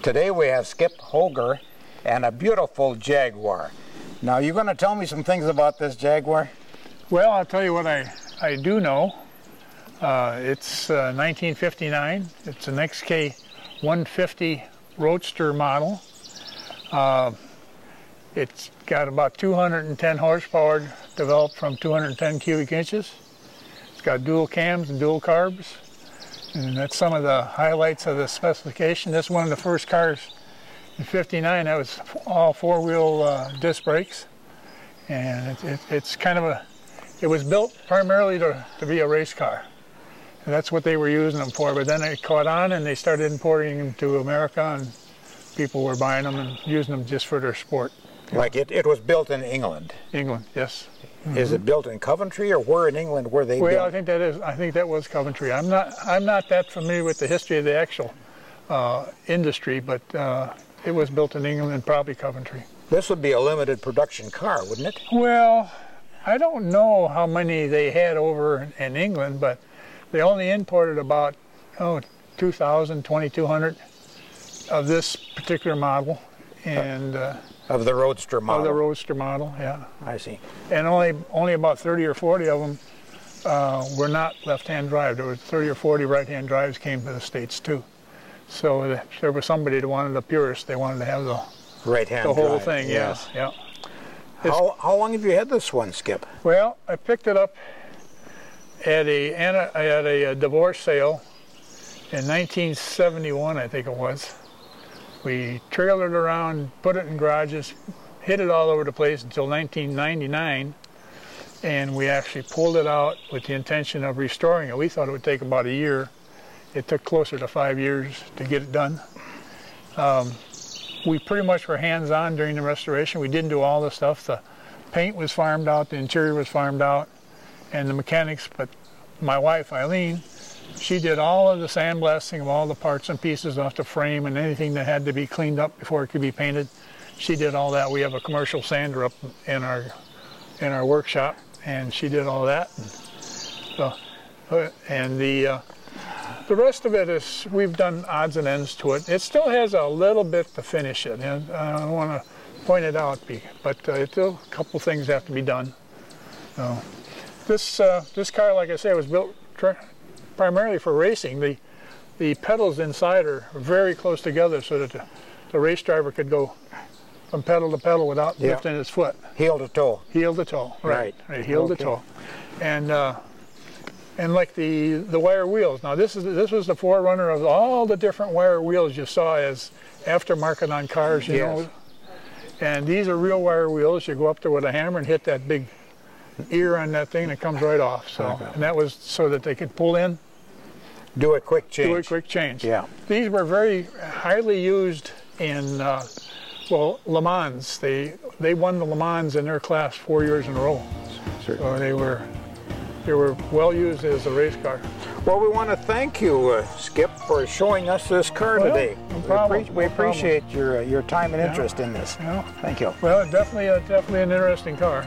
Today we have Skip Holger and a beautiful Jaguar. Now you're going to tell me some things about this Jaguar? Well, I'll tell you what I do know. It's 1959. It's an XK 150 Roadster model. It's got about 210 horsepower developed from 210 cubic inches. It's got dual cams and dual carbs. And that's some of the highlights of the specification. This is one of the first cars in '59 that was all four-wheel disc brakes. And it's kind of it was built primarily to be a race car. And that's what they were using them for. But then it caught on and they started importing them to America, and people were buying them and using them just for their sport. Like it was built in England? England, yes. Is it built in Coventry, or where in England were they built? Well, I think that was Coventry. I'm not that familiar with the history of the actual industry, but it was built in England and probably Coventry. This would be a limited production car, wouldn't it? Well, I don't know how many they had over in England, but they only imported about 2,000, 2,200 of this particular model, and of the Roadster model. Of the Roadster model, yeah. I see. And only about 30 or 40 of them were not left-hand drive. There were 30 or 40 right-hand drives came to the States too. So there was somebody that wanted the purist. They wanted to have the right-hand the whole drive. thing. Yes, yeah. How long have you had this one, Skip? Well, I picked it up at a divorce sale in 1971, I think it was. We trailered it around, put it in garages, hid it all over the place until 1999, and we actually pulled it out with the intention of restoring it. We thought it would take about a year. It took closer to 5 years to get it done. We pretty much were hands-on during the restoration. We didn't do all the stuff. The paint was farmed out, the interior was farmed out, and the mechanics, but my wife, Eileen, she did all of the sandblasting of all the parts and pieces off the frame and anything that had to be cleaned up before it could be painted. She did all that. We have a commercial sander up in our workshop, and she did all that. And the rest of it is, we've done odds and ends to it. It still has a little bit to finish it, and I don't want to point it out, but still a couple things have to be done. This car, like I say, was built primarily for racing. The pedals inside are very close together so that the race driver could go from pedal to pedal without lifting his foot. Heel to toe. Heel to toe, right. Heel to toe. And like the wire wheels. Now this was the forerunner of all the different wire wheels you saw as aftermarket on cars, you know. And these are real wire wheels. You go up there with a hammer and hit that big ear on that thing, and it comes right off. So, and that was so that they could pull in, do a quick change. Do a quick change. Yeah. These were very highly used in well, Le Mans. They won the Le Mans in their class 4 years in a row. So they were well used as a race car. Well, we want to thank you, Skip, for showing us this car today. No problem. We appreciate your time and interest in this. Yeah. Thank you. Well, definitely an interesting car.